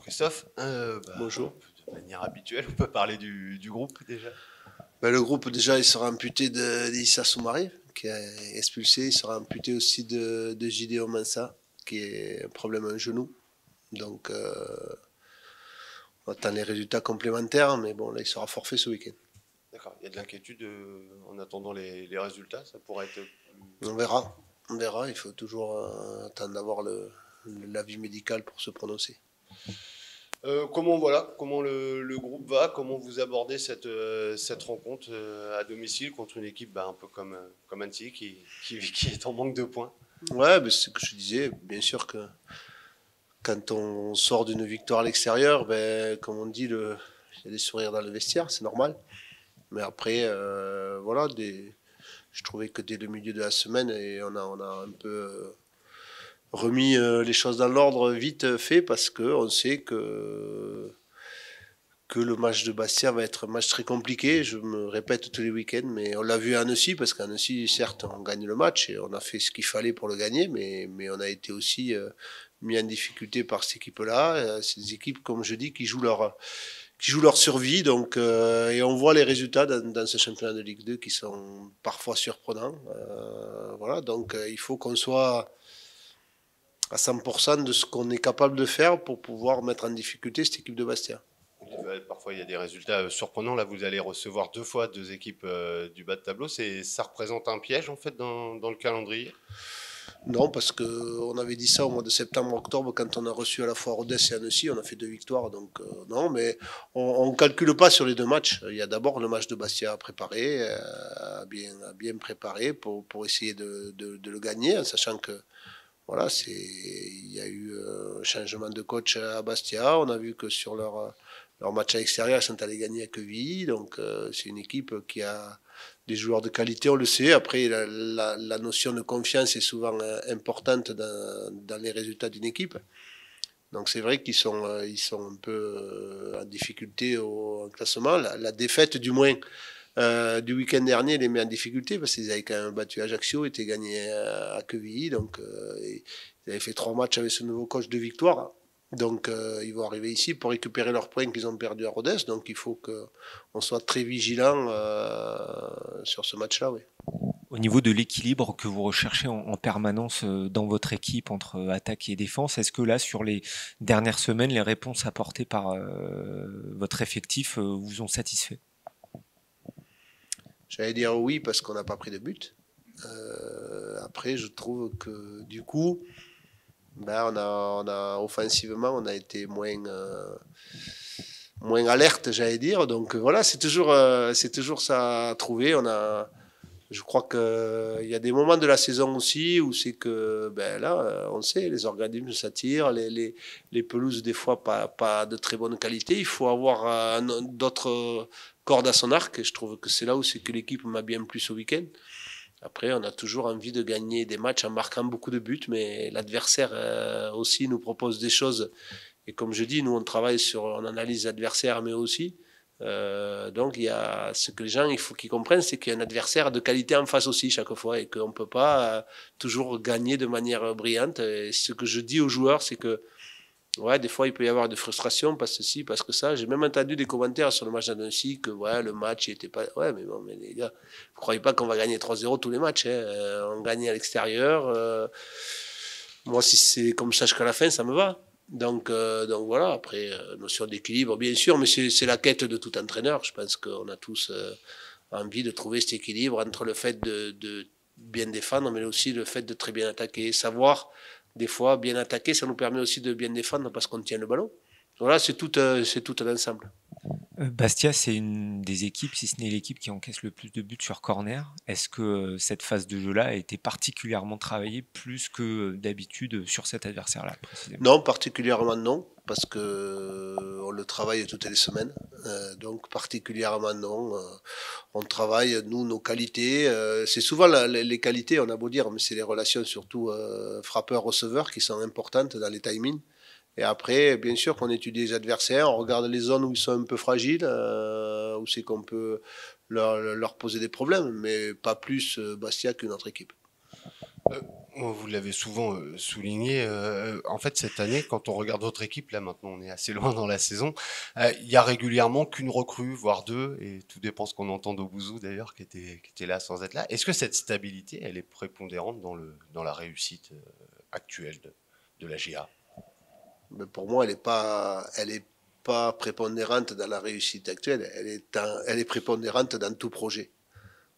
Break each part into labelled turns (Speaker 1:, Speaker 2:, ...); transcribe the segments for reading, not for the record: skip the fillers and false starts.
Speaker 1: Christophe.
Speaker 2: Bonjour.
Speaker 1: De manière habituelle, on peut parler du groupe déjà.
Speaker 2: Le groupe, déjà, il sera amputé d'Issa Soumaré, qui est expulsé. Il sera amputé aussi de Gideon Mansa, qui est un problème à un genou. Donc, on attend les résultats complémentaires, mais bon, là, il sera forfait ce week-end.
Speaker 1: D'accord, il y a de l'inquiétude en attendant les résultats, ça pourrait être...
Speaker 2: On verra. On verra. Il faut toujours attendre d'avoir l'avis médical pour se prononcer.
Speaker 1: Comment le groupe va, comment vous abordez cette rencontre à domicile contre une équipe un peu comme Annecy qui est en manque de points.
Speaker 2: Ouais, c'est ce que je disais. Bien sûr que quand on sort d'une victoire à l'extérieur, comme on dit, il y a des sourires dans le vestiaire, c'est normal. Mais après, voilà, je trouvais que dès le milieu de la semaine, on a un peu remis les choses dans l'ordre vite fait parce qu'on sait que le match de Bastia va être un match très compliqué. Je me répète tous les week-ends, mais on l'a vu à Annecy, parce qu'à Annecy, certes, on gagne le match et on a fait ce qu'il fallait pour le gagner, mais on a été aussi mis en difficulté par cette équipe-là. C'est des équipes, comme je dis, qui jouent leur survie. Donc, et on voit les résultats dans ce championnat de Ligue 2 qui sont parfois surprenants. Voilà, donc il faut qu'on soit à 100% de ce qu'on est capable de faire pour pouvoir mettre en difficulté cette équipe de Bastia.
Speaker 1: Parfois, il y a des résultats surprenants. Là, vous allez recevoir deux équipes du bas de tableau. Ça représente un piège, en fait, dans le calendrier?
Speaker 2: Non, parce qu'on avait dit ça au mois de septembre-octobre quand on a reçu à la fois Rodez et Annecy. On a fait 2 victoires. Donc, non, mais on ne calcule pas sur les 2 matchs. Il y a d'abord le match de Bastia à préparer, bien préparé pour essayer de le gagner, en sachant que voilà, il y a eu un changement de coach à Bastia. On a vu que sur leur match à l'extérieur, ils sont allés gagner à Quevilly. Donc, c'est une équipe qui a des joueurs de qualité, on le sait. Après, la notion de confiance est souvent importante dans les résultats d'une équipe. Donc, c'est vrai ils sont un peu en difficulté au classement. La défaite, du moins, du week-end dernier, les met en difficulté parce qu'ils avaient quand même battu Ajaccio, étaient gagnés à Quevilly. Donc, ils avaient fait 3 matchs avec ce nouveau coach de victoire. Donc, ils vont arriver ici pour récupérer leurs points qu'ils ont perdus à Rodez. Donc, il faut qu'on soit très vigilant sur ce match-là. Oui.
Speaker 3: Au niveau de l'équilibre que vous recherchez en permanence dans votre équipe entre attaque et défense, est-ce que là, sur les dernières semaines, les réponses apportées par votre effectif vous ont satisfait?
Speaker 2: J'allais dire oui parce qu'on n'a pas pris de but. Après, je trouve que du coup, offensivement, on a été moins alerte, j'allais dire. Donc voilà, c'est toujours ça à trouver. Je crois qu'il y a des moments de la saison aussi où c'est que là, on sait, les organismes s'attirent, les pelouses des fois pas de très bonne qualité. Il faut avoir d'autres cordes à son arc. Et je trouve que c'est là où c'est que l'équipe m'a bien plu ce week-end. Après, on a toujours envie de gagner des matchs en marquant beaucoup de buts, mais l'adversaire aussi nous propose des choses. Et comme je dis, nous, on analyse l'adversaire, mais aussi. Donc, il y a ce que les gens, il faut qu'ils comprennent, c'est qu'il y a un adversaire de qualité en face aussi chaque fois et qu'on ne peut pas toujours gagner de manière brillante. Et ce que je dis aux joueurs, c'est que ouais, des fois, il peut y avoir des frustrations parce que ci, parce que ça. J'ai même entendu des commentaires sur le match d'Annecy que ouais, le match n'était pas. Ouais, mais bon, mais les gars, vous ne croyez pas qu'on va gagner 3-0 tous les matchs. Hein. On gagne à l'extérieur. Moi, si c'est comme ça jusqu'à la fin, ça me va. Donc voilà, après, notion d'équilibre, bien sûr, mais c'est la quête de tout entraîneur. Je pense qu'on a tous envie de trouver cet équilibre entre le fait de bien défendre, mais aussi le fait de très bien attaquer. Savoir, des fois, bien attaquer, ça nous permet aussi de bien défendre parce qu'on tient le ballon. Voilà, c'est tout un ensemble.
Speaker 3: Bastia, c'est une des équipes, si ce n'est l'équipe qui encaisse le plus de buts sur corner. Est-ce que cette phase de jeu-là a été particulièrement travaillée plus que d'habitude sur cet adversaire-là précisément?
Speaker 2: Non, particulièrement non, parce que on le travaille toutes les semaines. Donc particulièrement non. On travaille, nous, nos qualités. C'est souvent les qualités, on a beau dire, mais c'est les relations surtout frappeur-receveur qui sont importantes dans les timings. Et après, bien sûr qu'on étudie les adversaires, on regarde les zones où ils sont un peu fragiles, où c'est qu'on peut leur poser des problèmes, mais pas plus Bastia qu'une autre équipe.
Speaker 1: Vous l'avez souvent souligné. En fait, cette année, quand on regarde votre équipe, là maintenant on est assez loin dans la saison, il y a régulièrement qu'une recrue, voire deux, et tout dépend ce qu'on entend d'Obouzou d'ailleurs, qui était là sans être là. Est-ce que cette stabilité, elle est prépondérante dans la réussite actuelle de la GA?
Speaker 2: Mais pour moi, elle est pas prépondérante dans la réussite actuelle. Elle est prépondérante dans tout projet.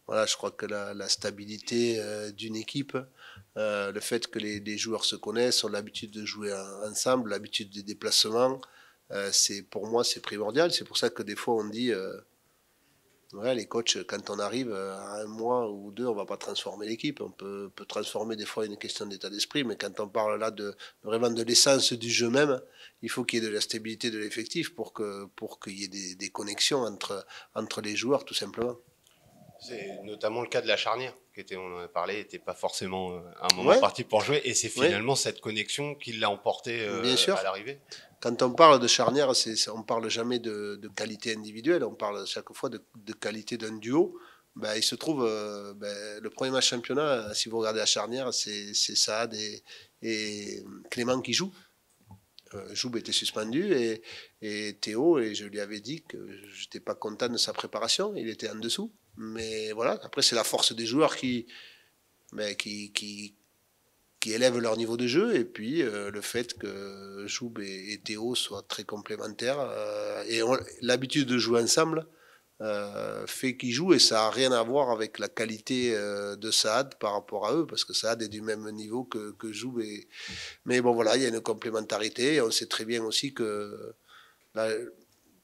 Speaker 2: Voilà, je crois que la stabilité d'une équipe, le fait que les joueurs se connaissent, ont l'habitude de jouer ensemble, l'habitude des déplacements, pour moi, c'est primordial. C'est pour ça que des fois, on dit, ouais, les coachs, quand on arrive à un mois ou deux, on va pas transformer l'équipe. On peut transformer des fois une question d'état d'esprit, mais quand on parle là vraiment de l'essence du jeu même, il faut qu'il y ait de la stabilité de l'effectif pour qu'il y ait des connexions entre les joueurs, tout simplement.
Speaker 1: C'est notamment le cas de la charnière, on en a parlé, n'était pas forcément un moment
Speaker 2: Ouais,
Speaker 1: parti pour jouer, et c'est
Speaker 2: ouais,
Speaker 1: finalement cette connexion qui l'a emporté
Speaker 2: bien sûr.
Speaker 1: à l'arrivée.
Speaker 2: Quand on parle de charnière, on parle jamais de qualité individuelle, on parle chaque fois de qualité d'un duo. Ben, il se trouve, le premier match championnat, si vous regardez la charnière, c'est Saad et Clément qui jouent. Joub était suspendu et Théo, et je lui avais dit que je n'étais pas content de sa préparation, il était en dessous. Mais voilà, après c'est la force des joueurs qui élèvent leur niveau de jeu, et puis le fait que Joub et Théo soient très complémentaires et ont l'habitude de jouer ensemble fait qu'ils jouent, et ça n'a rien à voir avec la qualité de Saad par rapport à eux, parce que Saad est du même niveau que Joub. Mais bon voilà, il y a une complémentarité, et on sait très bien aussi que là,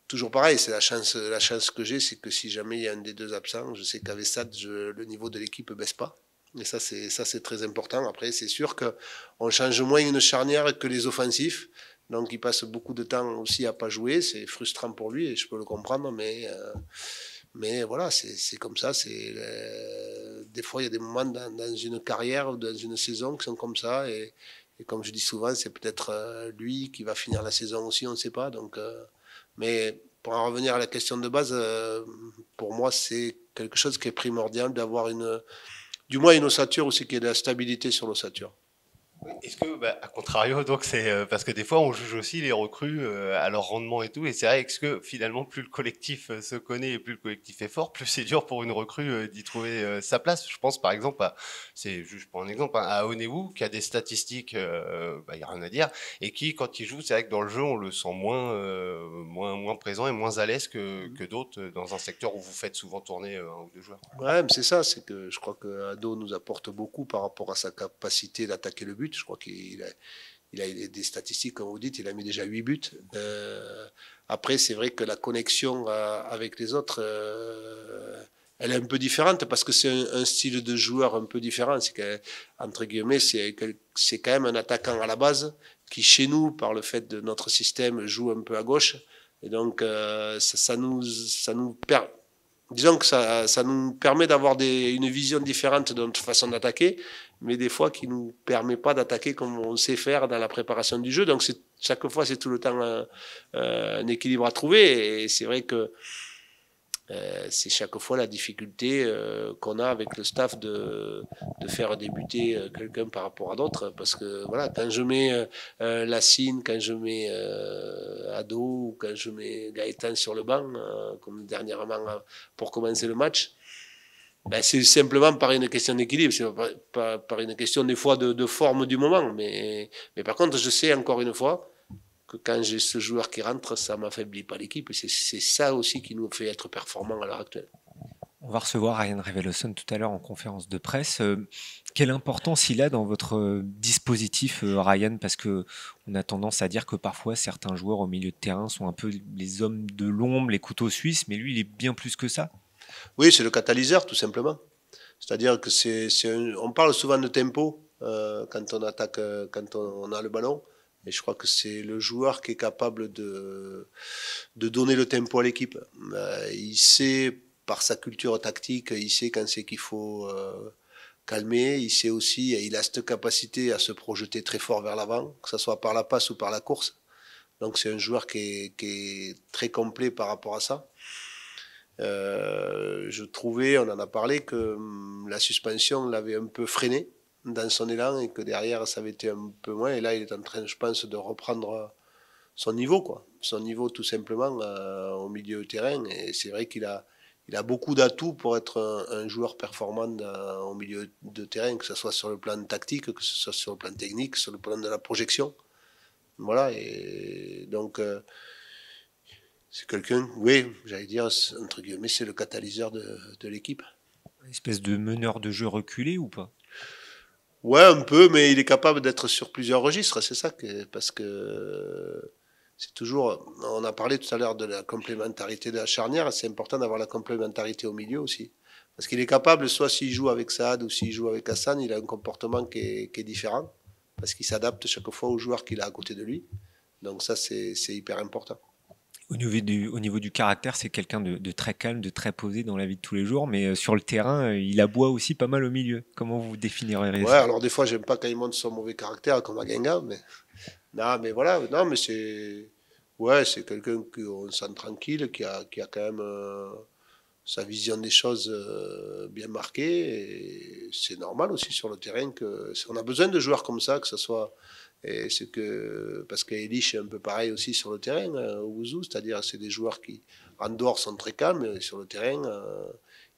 Speaker 2: toujours pareil, c'est la chance que j'ai, c'est que si jamais il y a un des deux absents, je sais qu'avec Saad, le niveau de l'équipe ne baisse pas. Et ça, c'est très important. Après, c'est sûr qu'on change moins une charnière que les offensifs. Donc, il passe beaucoup de temps aussi à pas jouer. C'est frustrant pour lui, et je peux le comprendre. Mais voilà, c'est comme ça. Des fois, il y a des moments dans une carrière ou dans une saison qui sont comme ça. Et comme je dis souvent, c'est peut-être lui qui va finir la saison aussi, on ne sait pas. Donc, mais pour en revenir à la question de base, pour moi, c'est quelque chose qui est primordial d'avoir du moins une ossature aussi, qui ait de la stabilité sur l'ossature.
Speaker 1: Est-ce que, à contrario, donc c'est parce que des fois on juge aussi les recrues à leur rendement et tout, et c'est vrai que finalement plus le collectif se connaît et plus le collectif est fort, plus c'est dur pour une recrue d'y trouver sa place. Je pense par exemple c'est juste pour un exemple, hein, à Onewu qui a des statistiques, il y a rien à dire, et qui quand il joue, c'est vrai que dans le jeu on le sent moins présent et moins à l'aise que d'autres dans un secteur où vous faites souvent tourner un ou deux joueurs.
Speaker 2: Ouais, mais c'est ça, c'est que je crois que Ado nous apporte beaucoup par rapport à sa capacité d'attaquer le but. Je crois il a des statistiques, comme vous dites, il a mis déjà 8 buts. Après, c'est vrai que la connexion avec les autres, elle est un peu différente, parce que c'est un style de joueur un peu différent. C'est entre guillemets, c'est quand même un attaquant à la base qui, chez nous, par le fait de notre système, joue un peu à gauche. Et donc, ça nous permet. Disons que ça nous permet d'avoir une vision différente de notre façon d'attaquer, mais des fois qui ne nous permet pas d'attaquer comme on sait faire dans la préparation du jeu. Donc chaque fois, c'est tout le temps un équilibre à trouver. Et c'est vrai que c'est chaque fois la difficulté qu'on a avec le staff de faire débuter quelqu'un par rapport à d'autres. Parce que voilà, quand je mets Lassine, quand je mets Ado, ou quand je mets Gaëtan sur le banc, comme dernièrement pour commencer le match, c'est simplement par une question d'équilibre, c'est pas par une question des fois de forme du moment. Mais par contre, je sais encore une fois que quand j'ai ce joueur qui rentre, ça m'affaiblit pas l'équipe. C'est ça aussi qui nous fait être performants à l'heure actuelle.
Speaker 3: On va recevoir Ryan Revelosson tout à l'heure en conférence de presse. Quelle importance il a dans votre dispositif, Ryan? Parce que on a tendance à dire que parfois certains joueurs au milieu de terrain sont un peu les hommes de l'ombre, les couteaux suisses, mais lui, il est bien plus que ça.
Speaker 2: Oui, c'est le catalyseur, tout simplement. C'est-à-dire que on parle souvent de tempo quand on attaque, quand on a le ballon. Et je crois que c'est le joueur qui est capable de donner le tempo à l'équipe. Il sait, par sa culture tactique, il sait quand c'est qu'il faut calmer. Il sait aussi, il a cette capacité à se projeter très fort vers l'avant, que ce soit par la passe ou par la course. Donc c'est un joueur qui est très complet par rapport à ça. Je trouvais, on en a parlé, que la suspension l'avait un peu freiné. dans son élan et que derrière ça avait été un peu moins. Et là, il est en train, je pense, de reprendre son niveau, quoi. Son niveau tout simplement au milieu de terrain. Et c'est vrai il a beaucoup d'atouts pour être un joueur performant au milieu de terrain, que ce soit sur le plan tactique, que ce soit sur le plan technique, sur le plan de la projection. Voilà, et donc c'est quelqu'un, oui, j'allais dire, entre guillemets, c'est le catalyseur de l'équipe.
Speaker 3: Une espèce de meneur de jeu reculé ou pas?
Speaker 2: Ouais, un peu, mais il est capable d'être sur plusieurs registres, c'est ça, parce que c'est toujours, on a parlé tout à l'heure de la complémentarité de la charnière, c'est important d'avoir la complémentarité au milieu aussi. Parce qu'il est capable, soit s'il joue avec Saad ou s'il joue avec Hassan, il a un comportement qui est différent, parce qu'il s'adapte chaque fois au joueur qu'il a à côté de lui. Donc ça, c'est hyper important.
Speaker 3: Au niveau du caractère, c'est quelqu'un de très calme, de très posé dans la vie de tous les jours, mais sur le terrain, il aboie aussi pas mal au milieu. Comment vous définiriez
Speaker 2: Ouais,
Speaker 3: ça?
Speaker 2: alors des fois, j'aime pas quand il montre son mauvais caractère, comme à Guingamp, mais non, mais voilà, non, mais c'est, ouais, c'est quelqu'un qu'on sent tranquille, qui a quand même sa vision des choses bien marquée. Et c'est normal aussi sur le terrain que on a besoin de joueurs comme ça, que ce soit. Et c'est que parce qu'Elich est un peu pareil aussi sur le terrain au Ouzou, c'est-à-dire c'est des joueurs qui en dehors sont très calmes, et sur le terrain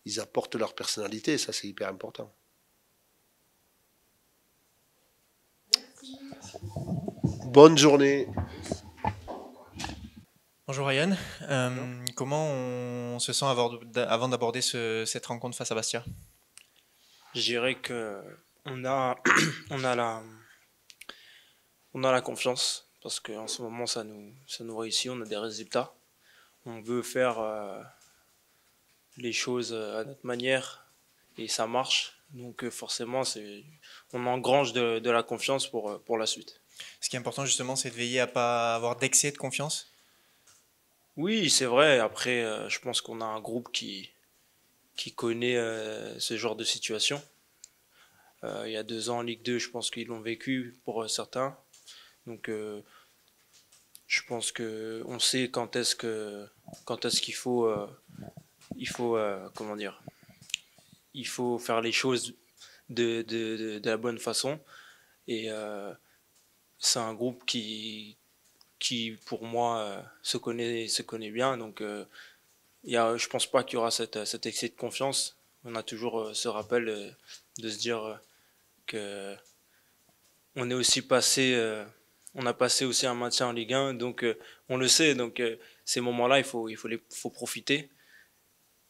Speaker 2: ils apportent leur personnalité, et ça c'est hyper important. Bonne journée.
Speaker 4: Bonjour Ryan. Comment on se sent avant d'aborder cette rencontre face à Bastia?
Speaker 5: Je dirais que on a, on a la, on a la confiance parce qu'en ce moment ça nous réussit, on a des résultats. On veut faire les choses à notre manière et ça marche. Donc forcément, on engrange de la confiance pour la suite.
Speaker 4: Ce qui est important justement, c'est de veiller à pas avoir d'excès de confiance.
Speaker 5: Oui, c'est vrai. Après, je pense qu'on a un groupe qui connaît ce genre de situation. Il y a 2 ans en Ligue 2, je pense qu'ils l'ont vécu pour certains. Donc je pense que on sait quand est-ce il faut comment dire, il faut faire les choses de la bonne façon. Et c'est un groupe qui pour moi se connaît bien. Donc je pense pas qu'il y aura cet excès de confiance. On a toujours ce rappel de se dire que on est aussi passé on a passé aussi un maintien en Ligue 1, donc on le sait. Donc ces moments-là, faut profiter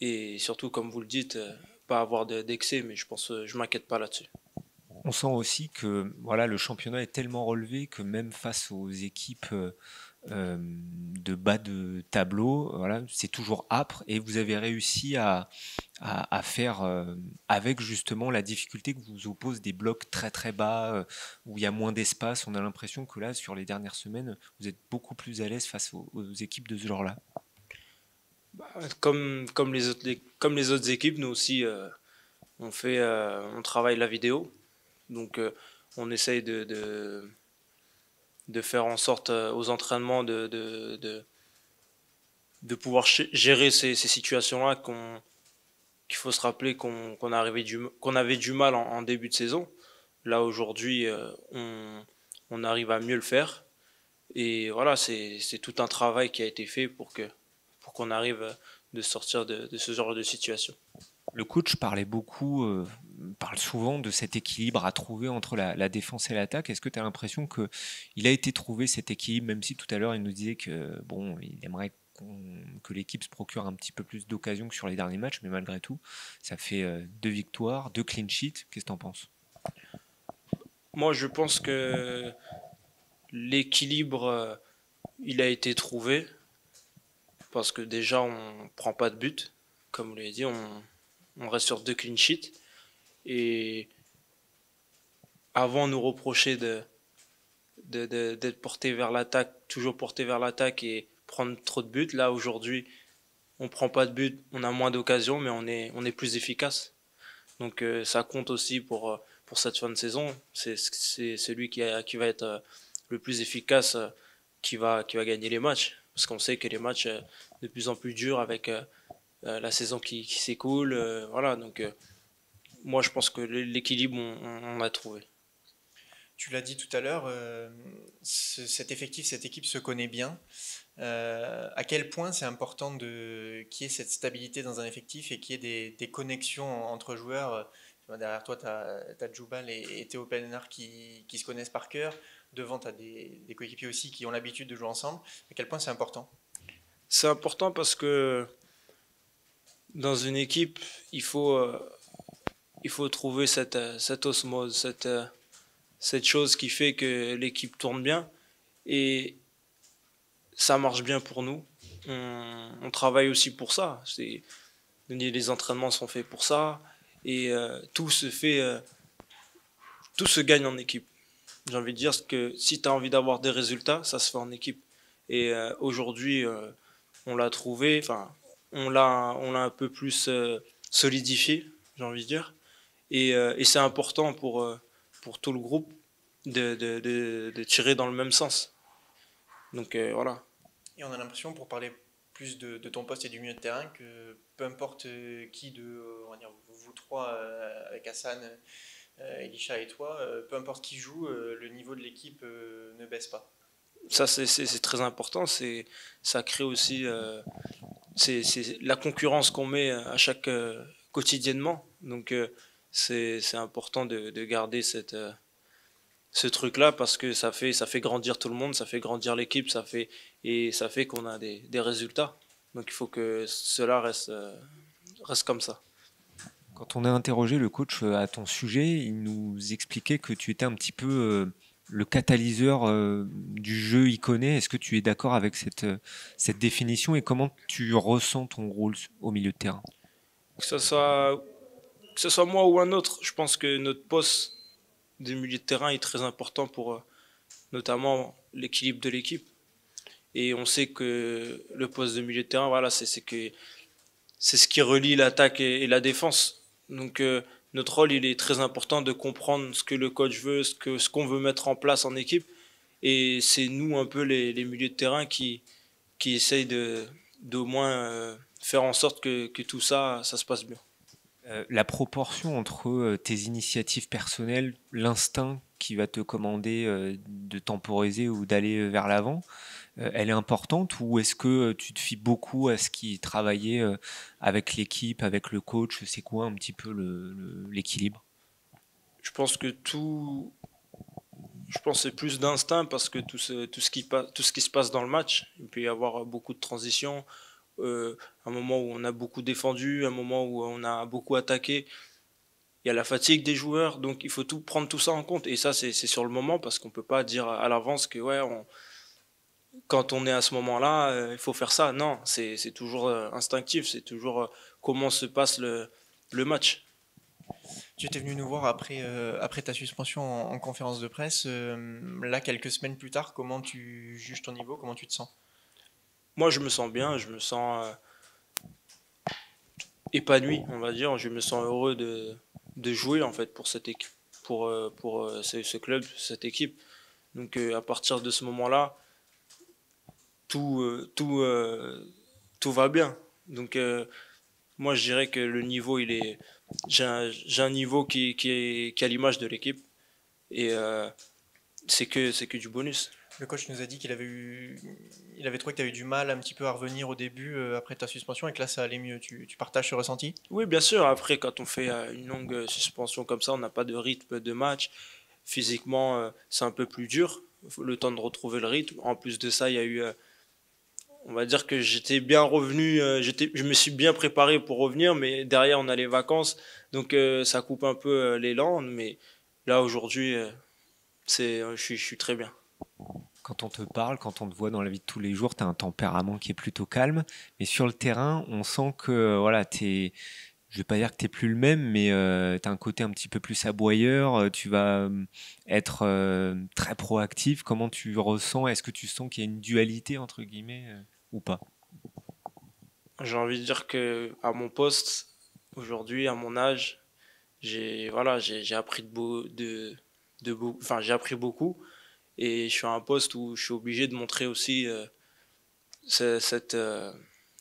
Speaker 5: et surtout, comme vous le dites, pas avoir d'excès. Mais je m'inquiète pas là-dessus.
Speaker 3: On sent aussi que voilà, le championnat est tellement relevé que même face aux équipes de bas de tableau, voilà, c'est toujours âpre et vous avez réussi à faire avec justement la difficulté que vous oppose des blocs très très bas où il y a moins d'espace. On a l'impression que là, sur les dernières semaines, vous êtes beaucoup plus à l'aise face aux équipes de ce genre-là.
Speaker 5: Comme les autres équipes, nous aussi, on travaille la vidéo. Donc on essaye de faire en sorte aux entraînements de pouvoir gérer ces situations-là qu'il faut se rappeler qu'on avait du mal en début de saison. Là aujourd'hui, on arrive à mieux le faire. Et voilà, c'est tout un travail qui a été fait pour qu'on arrive de sortir de ce genre de situation.
Speaker 3: Le coach parle souvent de cet équilibre à trouver entre la défense et l'attaque. Est-ce que tu as l'impression qu'il a été trouvé cet équilibre, même si tout à l'heure il nous disait que bon, il aimerait que l'équipe se procure un petit peu plus d'occasions que sur les derniers matchs, mais malgré tout, ça fait 2 victoires, 2 clean sheets. Qu'est-ce que tu en penses?
Speaker 5: Moi, je pense que l'équilibre, il a été trouvé parce que déjà, on prend pas de but. Comme vous l'avez dit, on reste sur 2 clean sheets. Et avant, on nous reprochait d'être porté vers l'attaque, toujours porté vers l'attaque et prendre trop de buts. Là, aujourd'hui, on prend pas de but, on a moins d'occasions, mais on est plus efficace. Donc ça compte aussi pour cette fin de saison. C'est celui qui va être le plus efficace qui va gagner les matchs. Parce qu'on sait que les matchs de plus en plus durs avec la saison qui s'écoule. Voilà, donc moi, je pense que l'équilibre, on l'a trouvé.
Speaker 4: Tu l'as dit tout à l'heure, cet effectif, cette équipe se connaît bien. À quel point c'est important qu'il y ait cette stabilité dans un effectif et qu'il y ait des connexions entre joueurs. Derrière toi, tu as Djoubal et Théo Pellenard qui se connaissent par cœur. Devant, tu as des coéquipiers aussi qui ont l'habitude de jouer ensemble. À quel point c'est important?
Speaker 5: C'est important parce que dans une équipe, il faut trouver cette osmose, cette chose qui fait que l'équipe tourne bien. Et ça marche bien pour nous. On travaille aussi pour ça. Les entraînements sont faits pour ça. Et tout se gagne en équipe. J'ai envie de dire que si tu as envie d'avoir des résultats, ça se fait en équipe. Et aujourd'hui, on l'a trouvé, enfin, on l'a un peu plus solidifié, j'ai envie de dire. Et c'est important pour tout le groupe de tirer dans le même sens. Donc voilà.
Speaker 4: Et on a l'impression, pour parler plus de ton poste et du milieu de terrain, que peu importe qui on va dire, vous trois, avec Hassan, Elisha et toi, peu importe qui joue, le niveau de l'équipe ne baisse pas.
Speaker 5: Ça, c'est très important. Ça crée aussi c'est la concurrence qu'on met à chaque quotidiennement. Donc c'est important de garder ce truc-là parce que ça fait grandir tout le monde, ça fait grandir l'équipe, ça fait qu'on a des résultats. Donc il faut que cela reste comme ça.
Speaker 3: Quand on a interrogé le coach à ton sujet, il nous expliquait que tu étais un petit peu le catalyseur du jeu iconé. Est-ce que tu es d'accord avec cette définition et comment tu ressens ton rôle au milieu de terrain?
Speaker 5: Que ce soit moi ou un autre, je pense que notre poste de milieu de terrain est très important pour notamment l'équilibre de l'équipe. Et on sait que le poste de milieu de terrain, voilà, c'est ce qui relie l'attaque et la défense. Donc notre rôle, il est très important de comprendre ce que le coach veut, ce qu'on veut mettre en place en équipe. Et c'est nous un peu les milieux de terrain qui essayent d'au moins faire en sorte que tout ça se passe bien.
Speaker 3: La proportion entre tes initiatives personnelles, l'instinct qui va te commander de temporiser ou d'aller vers l'avant, elle est importante ou est-ce que tu te fies beaucoup à ce qui est travaillé avec l'équipe, avec le coach? C'est quoi un petit peu l'équilibre?
Speaker 5: Je pense que c'est plus d'instinct parce que tout ce qui se passe dans le match, il peut y avoir beaucoup de transitions, un moment où on a beaucoup défendu, un moment où on a beaucoup attaqué. Il y a la fatigue des joueurs, donc il faut prendre tout ça en compte. Et ça, c'est sur le moment parce qu'on peut pas dire à l'avance que ouais, quand on est à ce moment-là, il faut faire ça. Non, c'est toujours instinctif, c'est toujours comment se passe le match.
Speaker 4: Tu étais venu nous voir après ta suspension en conférence de presse. Là, quelques semaines plus tard, comment tu juges ton niveau? Comment tu te sens?
Speaker 5: Moi, je me sens bien, je me sens épanoui, on va dire. Je me sens heureux de jouer en fait pour cette équipe, pour ce club, cette équipe. Donc à partir de ce moment-là, tout va bien. Donc moi, je dirais que le niveau, j'ai un niveau qui est à l'image de l'équipe et c'est que du bonus.
Speaker 4: Le coach nous a dit qu'il il avait trouvé que tu avais eu du mal un petit peu à revenir au début après ta suspension et que là ça allait mieux. Tu partages ce ressenti?
Speaker 5: Oui, bien sûr. Après, quand on fait une longue suspension comme ça, on n'a pas de rythme de match. Physiquement, c'est un peu plus dur. Le temps de retrouver le rythme. En plus de ça, il y a eu, on va dire que j'étais bien revenu. Je me suis bien préparé pour revenir, mais derrière, on a les vacances. Donc, ça coupe un peu l'élan. Mais là, aujourd'hui, je suis très bien.
Speaker 3: Quand on te parle, quand on te voit dans la vie de tous les jours, tu as un tempérament qui est plutôt calme. Mais sur le terrain, on sent que voilà, je vais pas dire que tu n'es plus le même, mais tu as un côté un petit peu plus aboyeur. Tu vas être très proactif. Comment tu ressens? Est-ce que tu sens qu'il y a une dualité, entre guillemets, ou pas?
Speaker 5: J'ai envie de dire que à mon poste, aujourd'hui, à mon âge, j'ai appris j'ai appris beaucoup. Et je suis à un poste où je suis obligé de montrer aussi cette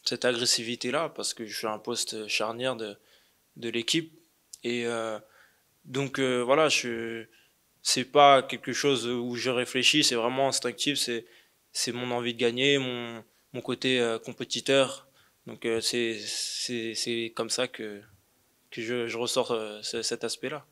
Speaker 5: agressivité-là parce que je suis à un poste charnière de l'équipe Et donc voilà, c'est pas quelque chose où je réfléchis, c'est vraiment instinctif, c'est mon envie de gagner, mon côté compétiteur. Donc c'est comme ça que je ressors cet aspect-là.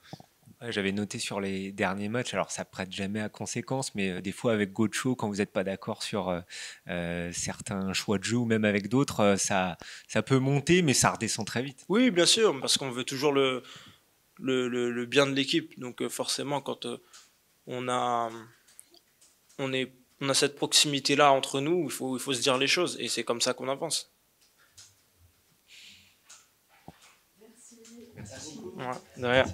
Speaker 3: Ouais, j'avais noté sur les derniers matchs, alors ça prête jamais à conséquence, mais des fois avec Gocho, quand vous n'êtes pas d'accord sur certains choix de jeu ou même avec d'autres, ça peut monter, mais ça redescend très vite.
Speaker 5: Oui, bien sûr, parce qu'on veut toujours le bien de l'équipe. Donc forcément, quand on a, on a cette proximité-là entre nous, il faut se dire les choses, et c'est comme ça qu'on avance.
Speaker 1: Merci.
Speaker 5: Ouais, de rien.